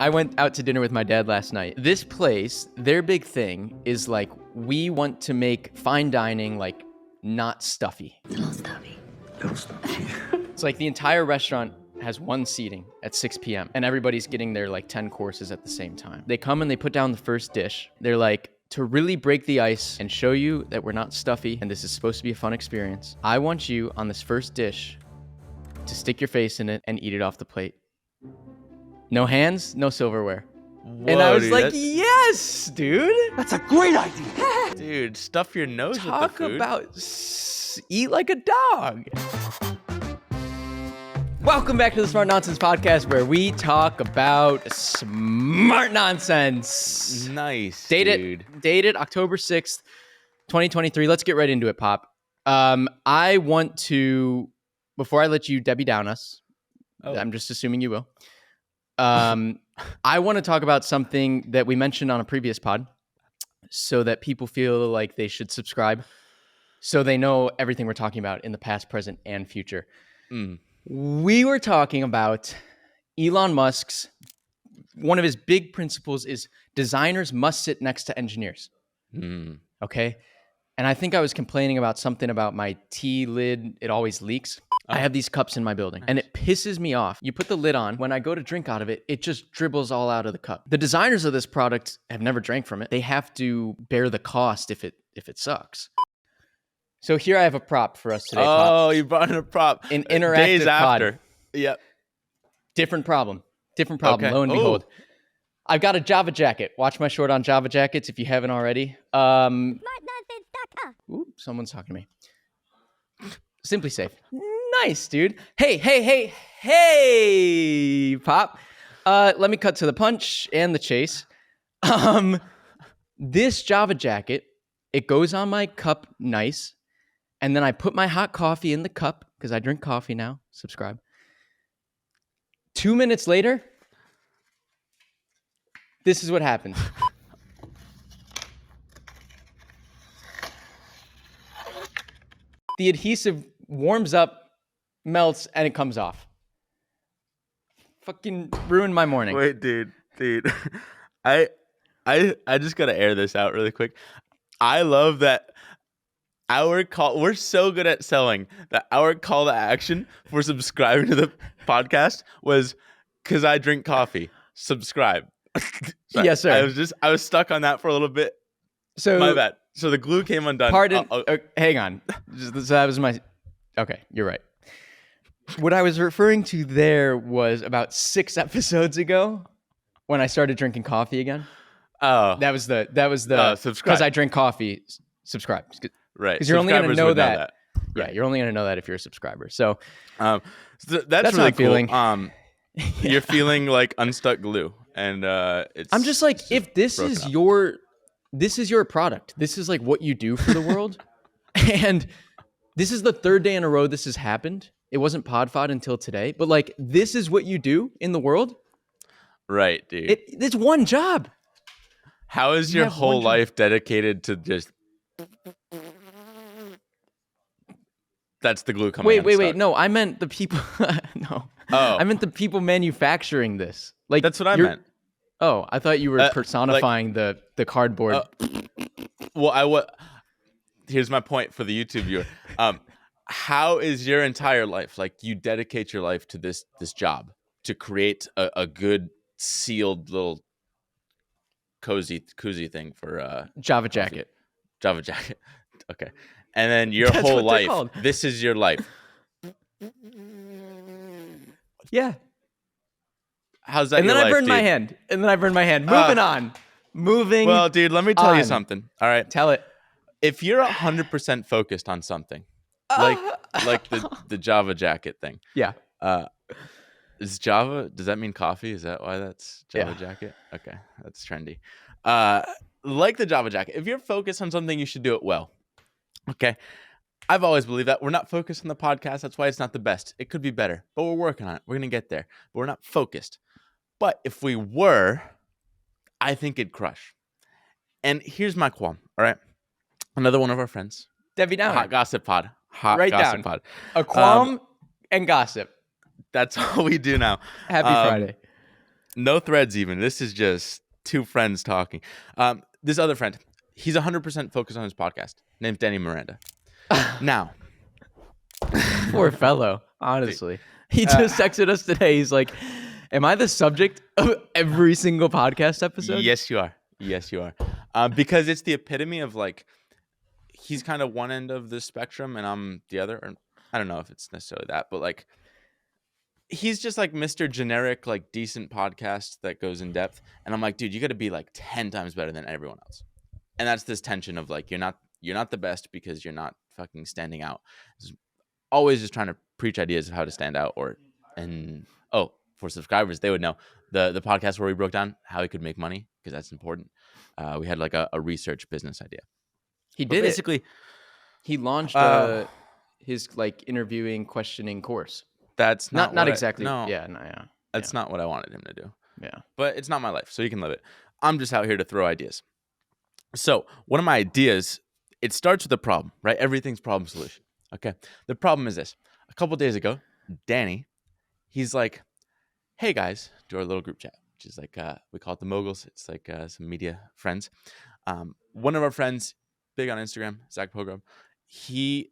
I went out to dinner with my dad last night. This place, their big thing is like, we want to make fine dining like not stuffy. Non-stuffy. It's like the entire restaurant has one seating at 6 p.m. and everybody's getting their like 10 courses at the same time. They come and they put down the first dish. They're like, to really break the ice and show you that we're not stuffy and this is supposed to be a fun experience, I want you on this first dish to stick your face in it and eat it off the plate. No hands, no silverware. Whoa, And I was dude, like, yes, dude. That's a great idea. dude, stuff your nose Talk with the food. about eat like a dog. Welcome back to the Smart Nonsense Podcast, where we talk about smart nonsense. Nice, Dated October 6th, 2023. Let's get right into it, Pop. I want to, before I let you Debbie Down us, I'm just assuming you will. I want to talk about something that we mentioned on a previous pod so that people feel like they should subscribe so they know everything we're talking about in the past, present, and future. We were talking about Elon Musk's, one of his big principles is designers must sit next to engineers. Okay? And I think I was complaining about something about my tea lid. It always leaks. I have these cups in my building and it pisses me off. You put the lid on. When I go to drink out of it, it just dribbles all out of the cup. The designers of this product have never drank from it. They have to bear the cost if it sucks. So here I have a prop for us today. Oh, Pop. you brought in a prop. An interactive Days pod. after. Yep. Different problem. Okay. Lo and behold. I've got a Java jacket. Watch my short on Java jackets if you haven't already. Ooh, someone's talking to me. Simply Safe. Nice, dude. Hey, Pop. Let me cut to the punch and the chase. This Java jacket, it goes on my cup nice. And then I put my hot coffee in the cup because I drink coffee now. Subscribe. 2 minutes later, this is what happens. The adhesive warms up, melts, and it comes off. Fucking ruined my morning. Wait, dude. I just gotta air this out really quick. I love that we're so good at selling that our call to action for subscribing to the podcast was because I drink coffee. Subscribe. Yes, sir. I was stuck on that for a little bit. So My bad. So the glue came undone. Pardon. Hang on. So that was my. Okay, you're right. What I was referring to there was about 6 episodes ago when I started drinking coffee again. Oh, That was the subscribe. because I drink coffee. Subscribe. Right. Because you're only going to Subscribers know would that. Right. Yeah, you're only going to know that if you're a subscriber. So So that's That's really how I'm cool. feeling. You're feeling like unstuck glue, and it's. I'm just like, it's if this broken is up. your product, this is like what you do for the world, and this is the 3rd day in a row this has happened. It wasn't PodFod until today, but like this is what you do in the world. Right, dude. It's one job. How is You your have whole one job. life dedicated to just? That's the glue coming. Wait. unstuck. No, I meant the people. No. Oh. I meant the people manufacturing this. Like That's what I you're- meant. Oh, I thought you were personifying the cardboard. Well, here's my point for the YouTube viewer. How is your entire life? Like you dedicate your life to this job to create a good sealed little koozie thing for Java jacket. Java jacket. Okay. And then your That's whole what they're life, called. this is your life. Yeah. How's that And your then I life, burned my dude? hand. Moving on. Moving. Well, dude, let me tell you on. something. All right. Tell it. If you're 100% focused on something, like the Java jacket thing, Yeah. is Java, does that mean coffee? Is that why that's Java Yeah. jacket? Okay, that's trendy. Like the Java jacket, if you're focused on something, you should do it well. Okay. I've always believed that. We're not focused on the podcast. That's why it's not the best. It could be better, but we're working on it. We're going to get there. But we're not focused. But if we were, I think it'd crush. And here's my qualm, all right? Another one of our friends. Debbie Downer. Hot Gossip Pod. Write Gossip down. Pod. A qualm and gossip. That's all we do now. Happy Friday. No threads even. This is just two friends talking. This other friend, he's 100% focused on his podcast. Name's Danny Miranda. Now, Poor fellow, honestly. He just texted us today. He's like, am I the subject of every single podcast episode? yes, you are. Yes, you are. Because it's the epitome of like, he's kind of one end of the spectrum and I'm the other. Or I don't know if it's necessarily that, but like, he's just like Mr. Generic, like decent podcast that goes in depth. And I'm like, dude, you got to be like 10 times better than everyone else. And that's this tension of like, you're not the best because you're not fucking standing out. It's always just trying to preach ideas of how to stand out for subscribers, they would know the podcast where we broke down how he could make money because that's important. We had like a research business idea. He But did basically, it. He launched his like interviewing questioning course. That's Not exactly. No, Yeah. that's not what I wanted him to do. Yeah. But it's not my life, so you can live it. I'm just out here to throw ideas. So one of my ideas, it starts with a problem, right? Everything's problem solution. Okay. The problem is this. A couple days ago, Danny, he's like, hey guys, to our little group chat, which is like, we call it the Moguls. It's like some media friends. One of our friends, big on Instagram, Zach Pogrom, he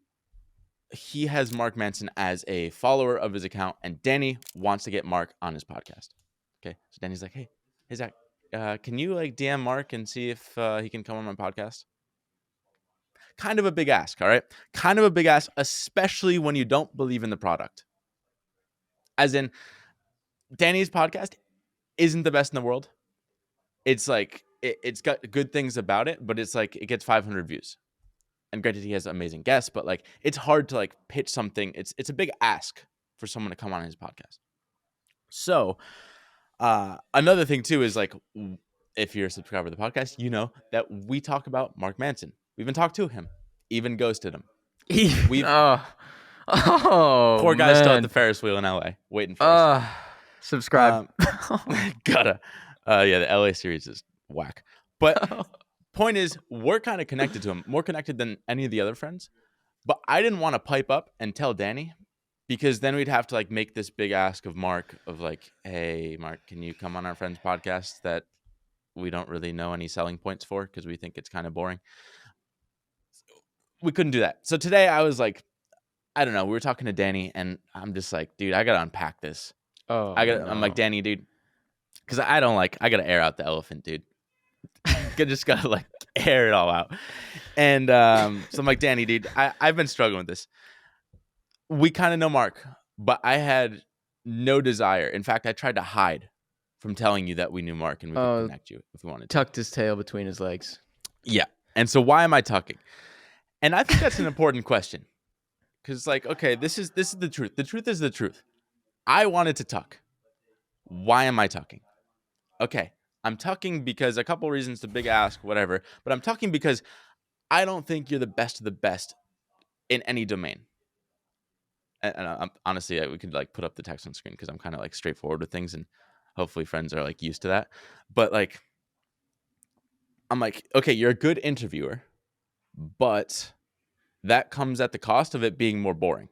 has Mark Manson as a follower of his account, and Danny wants to get Mark on his podcast. Okay, so Danny's like, hey Zach, can you like DM Mark and see if he can come on my podcast? Kind of a big ask, all right? Kind of a big ask, especially when you don't believe in the product. As in, Danny's podcast isn't the best in the world. It's like, it's got good things about it, but it's like, it gets 500 views. And granted, he has amazing guests, but like, it's hard to like pitch something. It's a big ask for someone to come on his podcast. So, another thing too is like, if you're a subscriber to the podcast, you know that we talk about Mark Manson. We even talked to him, even ghosted him. We've poor guy's still at the Ferris wheel in LA, waiting for us. Subscribe. Gotta. Yeah, the LA series is whack. But point is, we're kind of connected to him, more connected than any of the other friends. But I didn't want to pipe up and tell Danny, because then we'd have to like make this big ask of Mark of like, hey, Mark, can you come on our friend's podcast that we don't really know any selling points for because we think it's kind of boring. We couldn't do that. So today I was like, I don't know. We were talking to Danny, and I'm just like, dude, I gotta unpack this. I'm like, Danny, dude, because I gotta air out the elephant, dude. Just gotta like air it all out. And so I'm like, Danny, dude, I've been struggling with this. We kind of know Mark, but I had no desire. In fact, I tried to hide from telling you that we knew Mark and we could connect you if we wanted to. Tucked his tail between his legs. Yeah. And so why am I tucking? And I think that's an important question. Because it's like, okay, this is the truth. The truth is the truth. I wanted to tuck. Why am I tucking? Okay, I'm tucking because a couple reasons, the big ask, whatever. But I'm tucking because I don't think you're the best of the best in any domain. And I'm, honestly, we could like put up the text on screen because I'm kind of like straightforward with things, and hopefully friends are like used to that. But like, I'm like, okay, you're a good interviewer, but that comes at the cost of it being more boring.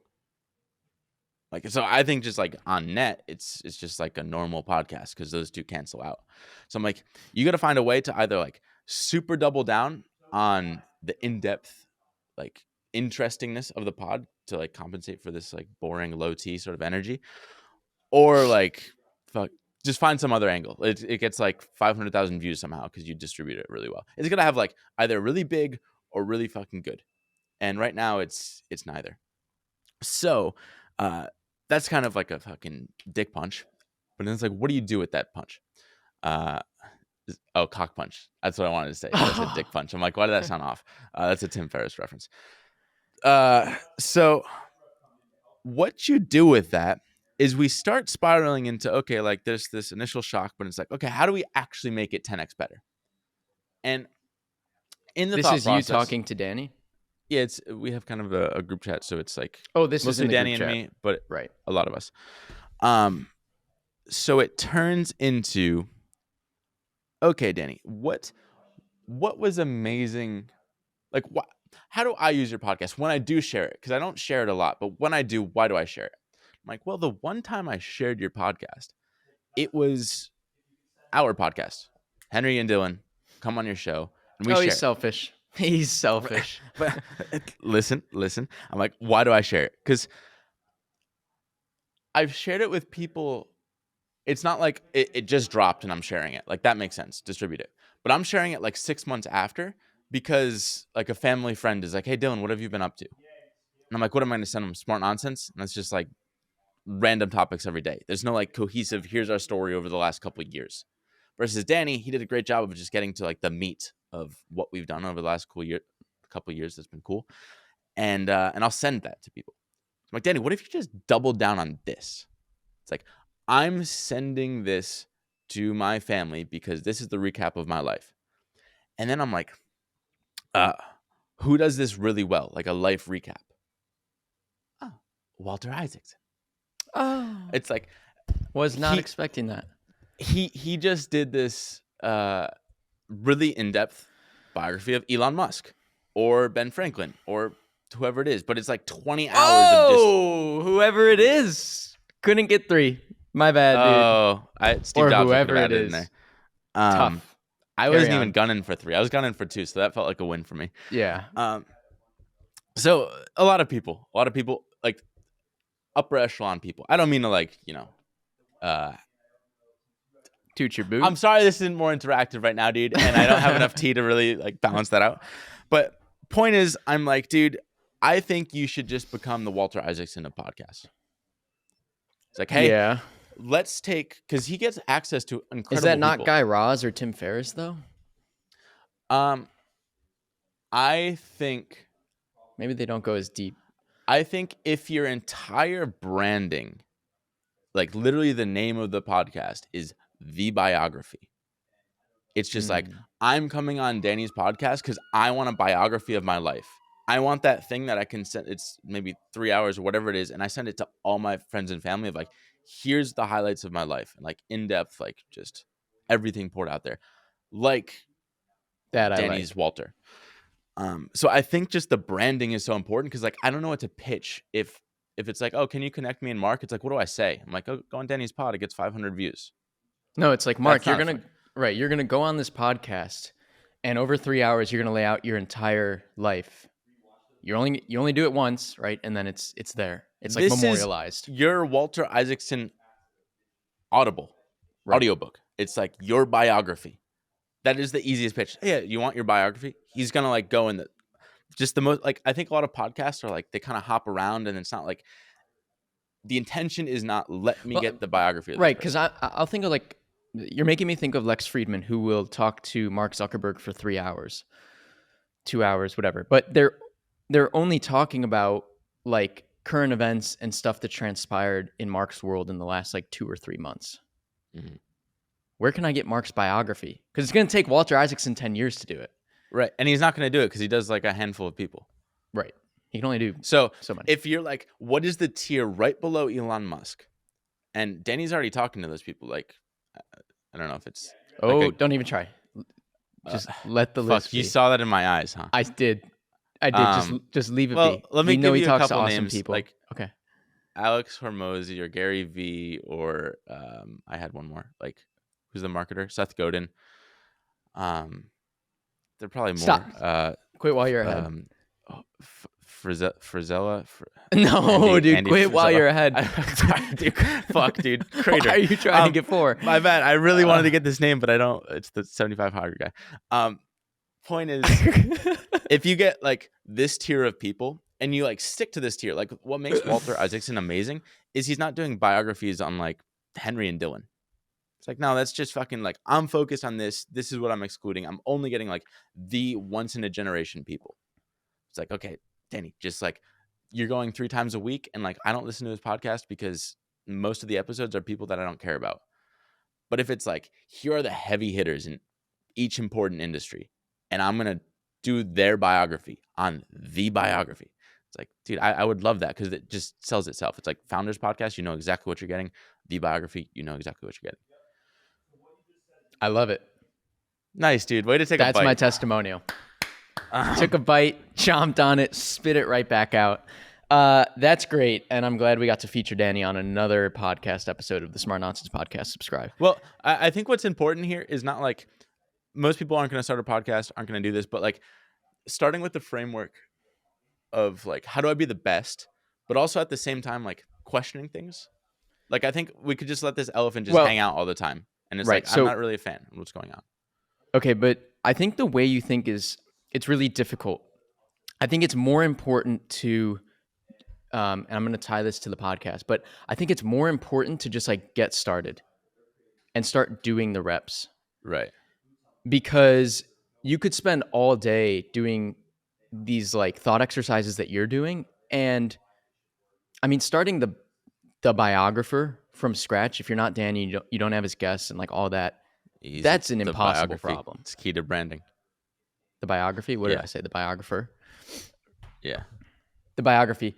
Like, so I think just like on net, it's just like a normal podcast because those two cancel out. So I'm like, you got to find a way to either like super double down on the in-depth, like interestingness of the pod to like compensate for this like boring low T sort of energy, or like just find some other angle. It gets like 500,000 views somehow because you distribute it really well. It's gonna have like either really big or really fucking good. And right now it's neither. So that's kind of like a fucking dick punch. But then it's like, what do you do with that punch? Cock punch. That's what I wanted to say. That's a dick punch. I'm like, why did that sound off? That's a Tim Ferriss reference. So what you do with that is we start spiraling into, okay, like there's this initial shock, but it's like, okay, how do we actually make it 10x better? And in the this thought is process, you talking to Danny? Yeah, we have kind of a group chat, so it's like this mostly is Danny and me, but right, a lot of us. So it turns into, okay, Danny, what was amazing? Like, how do I use your podcast when I do share it? Because I don't share it a lot, but when I do, why do I share it? I'm like, well, the one time I shared your podcast, it was our podcast. Henry and Dylan come on your show and we share. He's selfish. He's selfish. But listen. I'm like, why do I share it? Because I've shared it with people. It's not like it just dropped and I'm sharing it. Like, that makes sense. Distribute it. But I'm sharing it like 6 months after because like a family friend is like, hey, Dylan, what have you been up to? And I'm like, what am I going to send them? Smart nonsense? And it's just like random topics every day. There's no like cohesive, here's our story over the last couple of years. Versus Danny, he did a great job of just getting to like the meat of what we've done over the last couple of years. That's been cool. And I'll send that to people. I'm like, Danny, what if you just doubled down on this? It's like, I'm sending this to my family because this is the recap of my life. And then I'm like, who does this really well? Like a life recap. Oh, Walter Isaacson. Oh. It's like, was not expecting that. He just did this really in-depth biography of Elon Musk or Ben Franklin or whoever it is. But it's like 20 hours of just... whoever it is. Couldn't get 3. My bad, dude. Steve or Jobs whoever could have it added is. in there. Tough. I wasn't even gunning for 3. I was gunning for 2, so that felt like a win for me. Yeah. So a lot of people, like upper echelon people. I don't mean to like, toot your boot. I'm sorry this isn't more interactive right now, dude, and I don't have enough tea to really like balance that out. But point is, I'm like, dude, I think you should just become the Walter Isaacson of podcasts. It's like, hey, yeah. Let's take, because he gets access to incredible Is that not people. Guy Raz or Tim Ferriss though? I think maybe they don't go as deep. I think if your entire branding, like literally the name of the podcast is The Biography, it's just like, I'm coming on Danny's podcast because I want a biography of my life. I want that thing that I can send. It's maybe 3 hours or whatever it is. And I send it to all my friends and family of like, here's the highlights of my life. And like in depth, like just everything poured out there. Like that Danny's Walter. So I think just the branding is so important because like, I don't know what to pitch. If it's like, oh, can you connect me and Mark? It's like, what do I say? I'm like, oh, go on Danny's pod. It gets 500 views. No, it's like, Mark, you're going to go on this podcast and over 3 hours, you're going to lay out your entire life. You only do it once, right? And then it's there. It's like memorialized. Your Walter Isaacson audiobook. It's like your biography. That is the easiest pitch. Yeah, you want your biography? He's gonna like go in the most like I think a lot of podcasts are like they kind of hop around and it's not like the intention is not let me get the biography of this right, because I'll think of like you're making me think of Lex Friedman who will talk to Mark Zuckerberg for 3 hours, 2 hours, whatever. But they're only talking about like current events and stuff that transpired in Mark's world in the last like 2 or 3 months. Mm-hmm. Where can I get Mark's biography? Because it's going to take Walter Isaacson 10 years to do it. Right. And he's not going to do it because he does like a handful of people. Right. He can only do so many. If you're like, what is the tier right below Elon Musk? And Danny's already talking to those people. Like, I don't know if it's... don't even try. Just let the list be. You saw that in my eyes, huh? I did. Just leave it be. Let me give you a couple awesome names. People. Like, okay. Alex Hormozy or Gary Vee or I had one more. Like, who's the marketer? Seth Godin. They're probably more. Stop. Quit while you're ahead. Frizella. Dude, quit while you're ahead. Fuck, dude. Crater. Why are you trying to get 4? My bad. I really wanted to get this name, but I don't. It's the 75 guy. Point is, if you get like this tier of people and you like stick to this tier, like what makes Walter Isaacson amazing is he's not doing biographies on like Henry and Dylan. It's like, no, that's just fucking like, I'm focused on this. This is what I'm excluding. I'm only getting like the once in a generation people. It's like, okay, Danny, just like you're going 3 times a week. And like, I don't listen to his podcast because most of the episodes are people that I don't care about. But if it's like, here are the heavy hitters in each important industry, and I'm going to do their biography on the biography. It's like, dude, I would love that because it just sells itself. It's like Founders Podcast. You know exactly what you're getting. The biography, you know exactly what you're getting. I love it. Nice, dude. Way to take a bite. That's my testimonial. Took a bite, chomped on it, spit it right back out. That's great, and I'm glad we got to feature Danny on another podcast episode of the Smart Nonsense Podcast. Subscribe. Well, I think what's important here is not like most people aren't going to start a podcast, aren't going to do this, but like starting with the framework of like how do I be the best, but also at the same time like questioning things. Like I think we could just let this elephant just hang out all the time, and it's right, like I'm not really a fan of what's going on. Okay, but I think the way you think it's really difficult. I think it's more important to, and I'm going to tie this to the podcast, but I think it's more important to just like get started and start doing the reps. Right. Because you could spend all day doing these like thought exercises that you're doing. And I mean, starting the biographer from scratch, if you're not Danny, you don't have his guests and like all that, Easy. that's an The impossible biography. problem. It's key to branding. The biography? What did I say? The biographer? Yeah. The biography.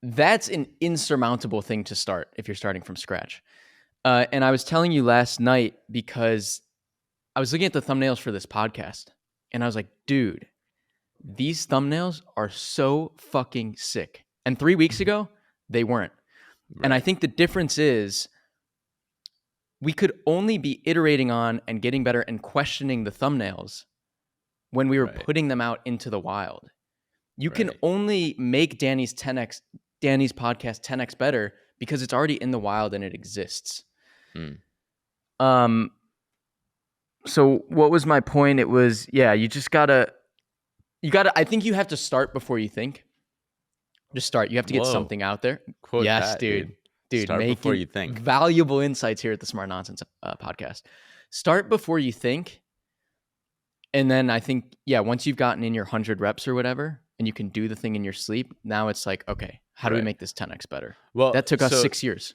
That's an insurmountable thing to start if you're starting from scratch. And I was telling you last night because I was looking at the thumbnails for this podcast and I was like, dude, these thumbnails are so fucking sick. And 3 weeks ago, they weren't. Right. And I think the difference is we could only be iterating on and getting better and questioning the thumbnails when we were putting them out into the wild. You can only make Danny's podcast 10x better because it's already in the wild and it exists. So what was my point? It was, you just gotta, I think you have to start before you think. Just start. You have to get something out there. Quote yes, that, dude. Start before you think. Valuable insights here at the Smart Nonsense podcast. Start before you think. And then I think, once you've gotten in your 100 reps or whatever, and you can do the thing in your sleep, now it's like, okay, how do we make this 10x better? Well, that took us 6 years.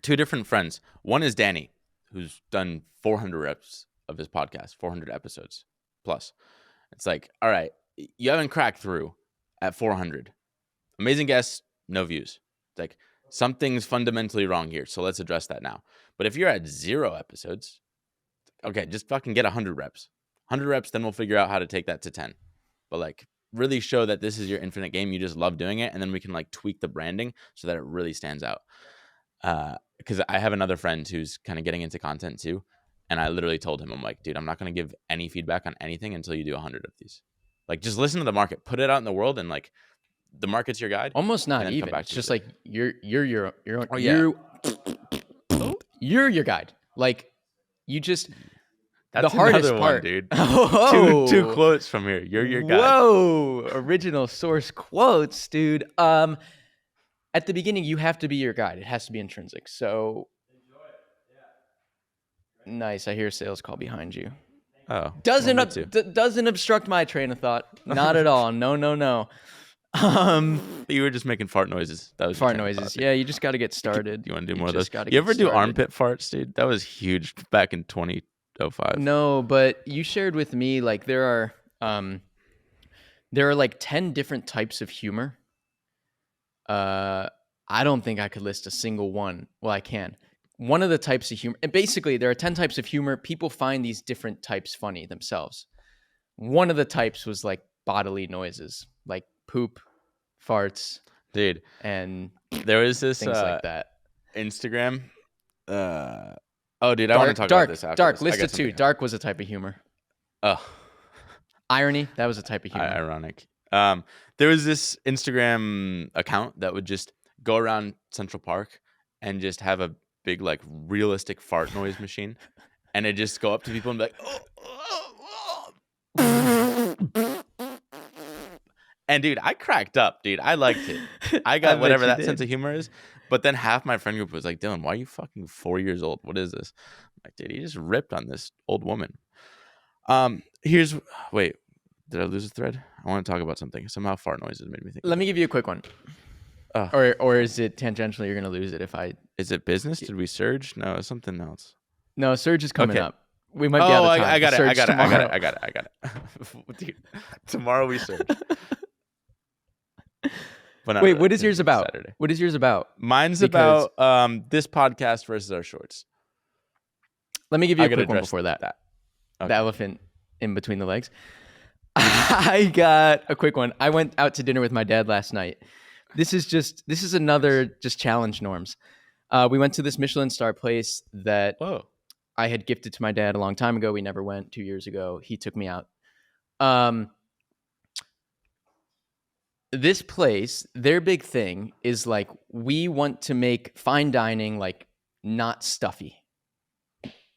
2 different friends. One is Danny, who's done 400 reps of his podcast, 400 episodes plus. It's like, all right, you haven't cracked through at 400. Amazing guests, no views. It's like something's fundamentally wrong here, so let's address that now. But if you're at 0 episodes, okay, just fucking get 100 reps. 100 reps, then we'll figure out how to take that to 10. But like really show that this is your infinite game. You just love doing it, and then we can like tweak the branding so that it really stands out. Because I have another friend who's kind of getting into content too, and I literally told him, I'm like, dude, I'm not going to give any feedback on anything until you do 100 of these. Like, just listen to the market, put it out in the world, and like, the market's your guide. Almost not even. It's just like you're your own. Oh, yeah. You're your guide. Like, you just. That's the hardest part, part, dude. Oh. Two quotes from here. You're your guide. Whoa! Original source quotes, dude. At the beginning, you have to be your guide. It has to be intrinsic. So. Nice. I hear a sales call behind you. Oh. Doesn't obstruct my train of thought. Not at all. No. You were just making fart noises. That was fart noises. Yeah, you just got to get started. You want to do more of those? You ever do armpit farts, dude? That was huge back in 2005. No, but you shared with me like there are like 10 different types of humor. I don't think I could list a single one. Well, I can. One of the types of humor, and basically there are 10 types of humor. People find these different types funny themselves. One of the types was like bodily noises, like poop, farts, dude. And there was this things like that. Instagram. Oh, dude, I want to talk about this after. Dark, list of 2. Dark was a type of humor. Oh. Irony, that was a type of humor. Ironic. There was this Instagram account that would just go around Central Park and just have a big, like, realistic fart noise machine. And it'd just go up to people and be like, oh. And, dude, I cracked up, dude. I liked it. I got whatever that sense of humor is. But then half my friend group was like, Dylan, why are you fucking 4 years old? What is this? I'm like, dude, he just ripped on this old woman. Wait, did I lose a thread? I want to talk about something. Somehow fart noises made me think. Let me give you a quick one. Or is it tangentially you're going to lose it if I... Is it business? Did we surge? No, it's something else. No, surge is coming up. We might be out of time. I got it. Dude, tomorrow we surge. Wait, what is yours about? Saturday. What is yours about? Mine's about this podcast versus our shorts. Let me give you a quick one before that. Okay. The elephant in between the legs. I got a quick one. I went out to dinner with my dad last night. This is another just challenge norms. We went to this Michelin star place that Whoa. I had gifted to my dad a long time ago. We never went 2 years ago. He took me out. This place, their big thing is like, we want to make fine dining like not stuffy.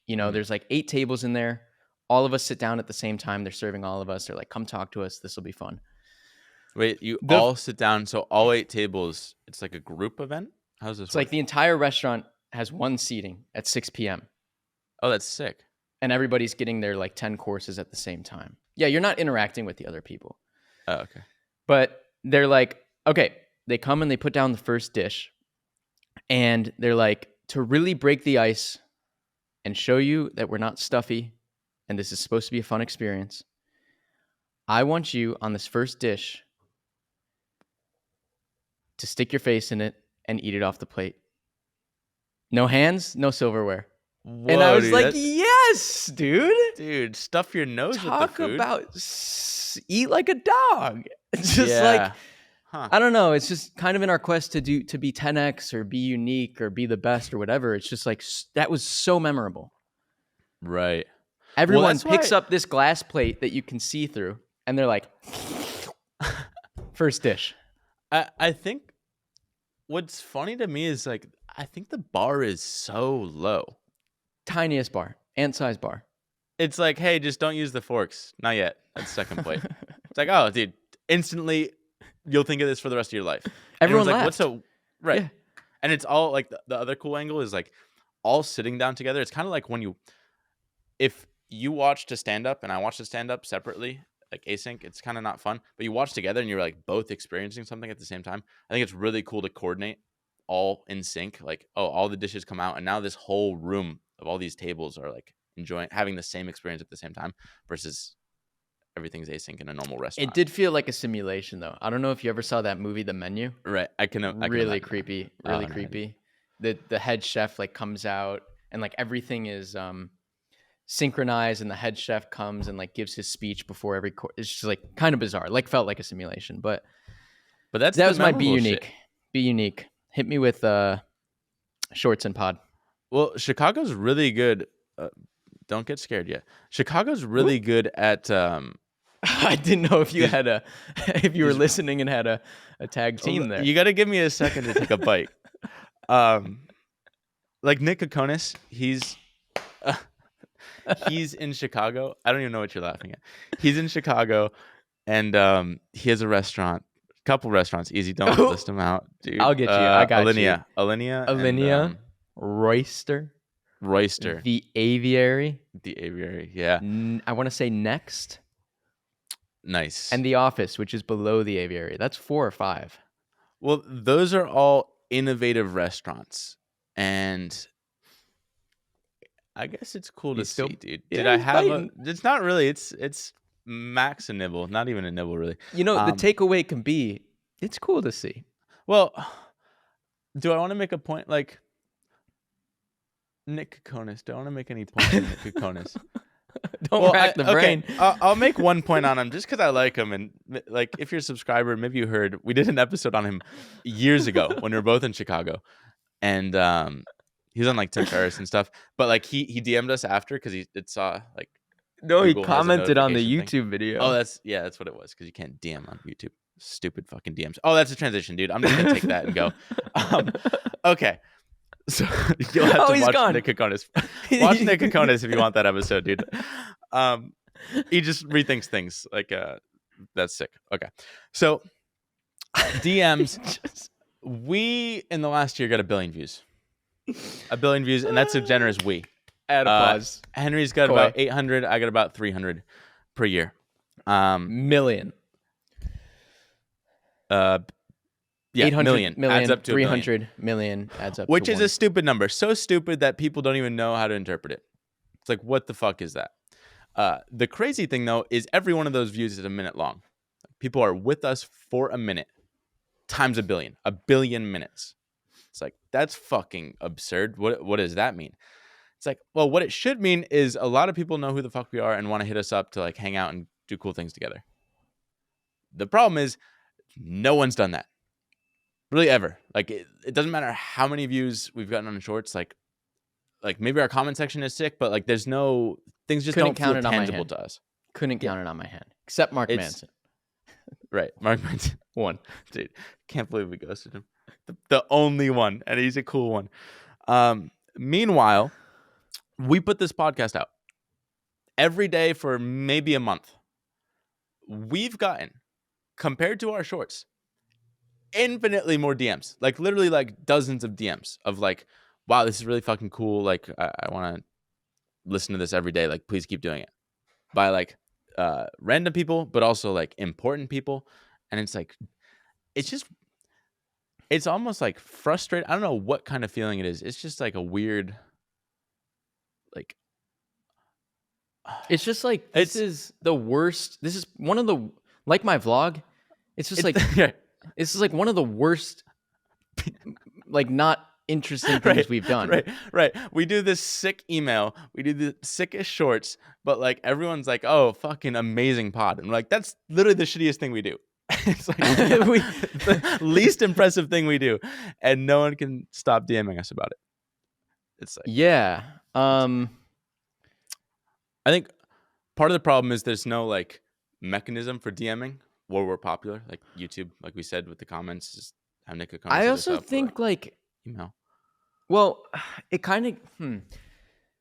You know, there's like 8 tables in there. All of us sit down at the same time. They're serving all of us. They're like, come talk to us. This will be fun. Wait, you all sit down, so all 8 tables, it's like a group event? How does this It's work? like the entire restaurant has one seating at 6 p.m. Oh, that's sick. and everybody's getting their like 10 courses at the same time. Yeah, you're not interacting with the other people. Oh, okay. But they're like, okay, they come and they put down the first dish, and they're like, to really break the ice and show you that we're not stuffy and this is supposed to be a fun experience, I want you on this first dish to stick your face in it and eat it off the plate. No hands, no silverware. Whoa, And I was dude, like, yes, dude. dude, stuff your nose with the Talk food. about eat like a dog. It's just like, I don't know. It's just kind of in our quest to be 10x or be unique or be the best or whatever. It's just like, that was so memorable. Right. Everyone that's picks why- up this glass plate that you can see through, and they're like, first dish. I think what's funny to me is like, I think the bar is so low. Tiniest bar, ant-sized bar. It's like, hey, just don't use the forks. Not yet. That's second plate. It's like, oh, dude, instantly you'll think of this for the rest of your life. Everyone like, laughed. what's so right? Yeah. And it's all like the other cool angle is like all sitting down together. It's kind of like if you watched a stand up and I watched a stand up separately, like async, it's kind of not fun. But you watch together and you're like both experiencing something at the same time. I think it's really cool to coordinate all in sync. Like, oh, all the dishes come out, and now this whole room of all these tables are like having the same experience at the same time versus everything's async in a normal restaurant. It did feel like a simulation, though. I don't know if you ever saw that movie, The Menu. Right. I can Really imagine. creepy. Oh, Really no, creepy. The head chef like comes out and like everything is synchronized, and the head chef comes and like gives his speech before every course. It's just like kind of bizarre. Like felt like a simulation, but But that was my be memorable unique. shit. Be unique. Hit me with shorts and pod. Well, Chicago's really good. Don't get scared yet. Chicago's really good at. I didn't know if you had if you were listening and had a tag team there. You got to give me a second to take a bite. Like Nick Kokonis, he's in Chicago. I don't even know what you're laughing at. He's in Chicago, and he has a restaurant, couple restaurants. Easy, don't list them out, dude. I'll get you. I got Alinea, you. Alinea, Alinea, and, Royster, the Aviary. Yeah, I want to say Next, nice. and The Office, which is below the Aviary. That's 4 or 5. Well, those are all innovative restaurants, and I guess it's cool to He's still- see, dude. Yeah, Did I he's have biting. It's not really. It's max a nibble, not even a nibble, really. You know, the takeaway can be, it's cool to see. Well, do I want to make a point like Nick Kokonis? Do I want to make any points on Nick Kokonis? Don't rack the brain. Okay, I'll make one point on him just because I like him, and like if you're a subscriber, maybe you heard we did an episode on him years ago when we were both in Chicago, and he's on like Tim Ferriss and stuff. But like he DM'd us after because he saw like No, Google has a on the notification YouTube video. oh that's what it was because you can't DM on YouTube. Stupid fucking DMs. Oh, that's a transition, dude. I'm just gonna take that and go. Okay. So you'll have to he's watch gone. Nick Kokonis. Watch Nick Kokonis if you want that episode, dude. He just rethinks things. Like that's sick. Okay. So DMs, we in the last year got 1 billion views. 1 billion views, and that's a generous we. Add applause. Henry's got Koi. about 800. I got about 300 per year. Million. Yeah, 800 million adds up to 300 million adds up which to is one. a stupid number. So stupid that people don't even know how to interpret it. It's like, what the fuck is that? The crazy thing, though, is every one of those views is a minute long. People are with us for a minute times 1 billion. 1 billion minutes. It's like, that's fucking absurd. What does that mean? It's like, well, what it should mean is a lot of people know who the fuck we are and want to hit us up to like hang out and do cool things together. The problem is no one's done that. Really ever. Like it doesn't matter how many views we've gotten on shorts. Like maybe our comment section is sick, but like there's no things just Couldn't don't feel count it on my tangible hand. to us. Couldn't count it on my hand, except Mark Manson. Right, Mark Manson. One. Dude, can't believe we ghosted him. The only one, and he's a cool one. Meanwhile, we put this podcast out every day for maybe a month. We've gotten, compared to our shorts, infinitely more DMs. Like literally like dozens of DMs of like, wow, this is really fucking cool. Like I want to listen to this every day. Like, please keep doing it. By like random people, but also like important people. And it's like, it's almost like frustrating. I don't know what kind of feeling it is. It's just like a weird, like, it's just like, this is the worst. This is one of the, like my vlog. It's just like, this is like one of the worst, like not interesting things we've done. Right. We do this sick email. We do the sickest shorts, but like everyone's like, oh, fucking amazing pod. And like, that's literally the shittiest thing we do. It's like the least impressive thing we do. And no one can stop DMing us about it. It's like, yeah. I think part of the problem is there's no like mechanism for DMing where we're popular, like YouTube, like we said with the comments, just have Nick a I also think like email. Well, it kind of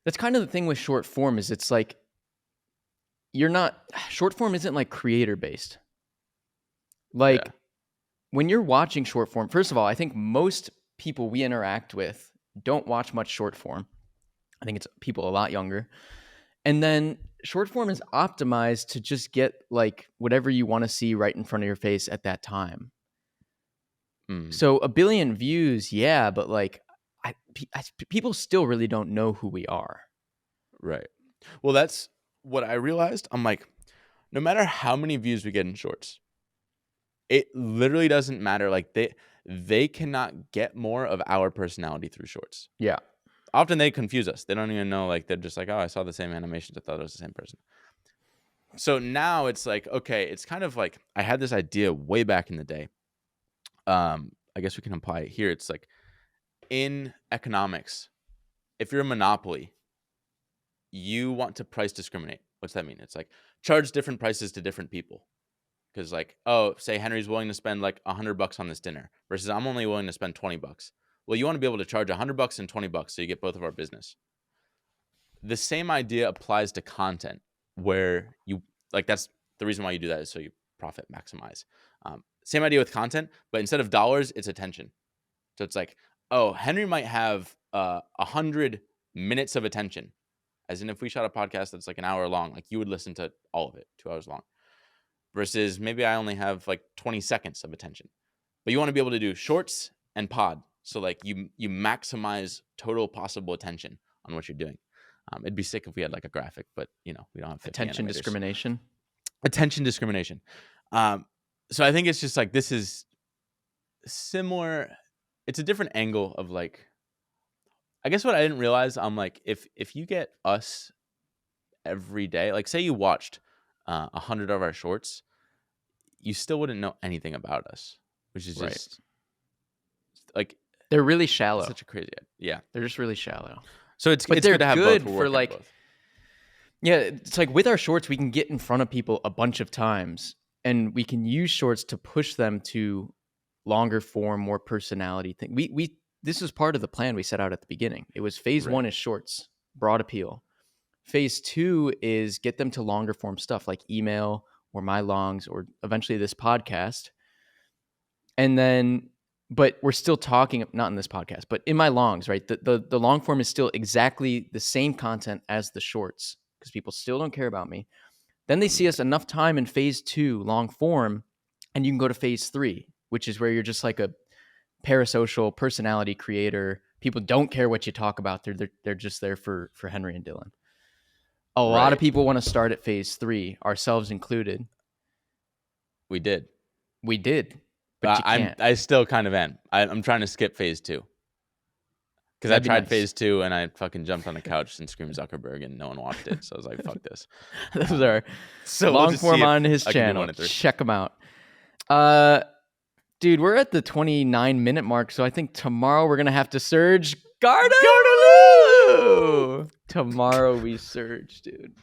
that's kind of the thing with short form is it's like short form isn't like creator based. Like when you're watching short form, first of all, I think most people we interact with don't watch much short form. I think it's people a lot younger. And then short form is optimized to just get like whatever you want to see right in front of your face at that time. So 1 billion views, yeah, but like people still really don't know who we are. Right. Well, that's what I realized. I'm like, no matter how many views we get in shorts, it literally doesn't matter. Like they cannot get more of our personality through shorts. Yeah. Often they confuse us. They don't even know. Like they're just like, oh, I saw the same animations. I thought it was the same person. So now it's like, okay, it's kind of like I had this idea way back in the day. I guess we can apply it here. It's like in economics, if you're a monopoly, you want to price discriminate. What's that mean? It's like charge different prices to different people. Because like, oh, say Henry's willing to spend like $100 on this dinner versus I'm only willing to spend $20. Well, you want to be able to charge $100 and $20 so you get both of our business. The same idea applies to content where you like, that's the reason why you do that is so you profit maximize. Same idea with content, but instead of dollars, it's attention. So it's like, oh, Henry might have 100 minutes of attention. As in if we shot a podcast that's like an hour long, like you would listen to all of it, 2 hours long. Versus maybe I only have like 20 seconds of attention. But you want to be able to do shorts and pod. So like you maximize total possible attention on what you're doing. It'd be sick if we had like a graphic, but you know, we don't have attention discrimination. Attention discrimination. So I think it's just like this is similar. It's a different angle of like, I guess what I didn't realize, I'm like, if you get us every day, like say you watched 100 of our shorts, you still wouldn't know anything about us, which is just like they're really shallow. Such a crazy idea. Yeah, they're just really shallow. So it's good to have both. For like, yeah, it's like with our shorts, we can get in front of people a bunch of times, and we can use shorts to push them to longer form, more personality thing. This was part of the plan we set out at the beginning. It was phase 1 is shorts, broad appeal. Phase 2 is get them to longer form stuff like email or my longs or eventually this podcast. And then, but we're still talking, not in this podcast, but in my longs, right? The long form is still exactly the same content as the shorts because people still don't care about me. Then they see us enough time in phase 2, long form, and you can go to phase 3, which is where you're just like a parasocial personality creator. People don't care what you talk about. They're just there for Henry and Dylan. A lot of people want to start at phase 3, ourselves included. We did, but you can't. I still kind of am. I'm trying to skip phase 2. Because I That'd be tried nice. phase 2 and I fucking jumped on the couch and screamed Zuckerberg and no one watched it. So I was like, fuck this. Those are So we'll long just form see if on his I can do channel. 1 and 3. Check him out. Dude, we're at the 29-minute mark, so I think tomorrow we're gonna have to surge Gardo. Tomorrow we surge, dude.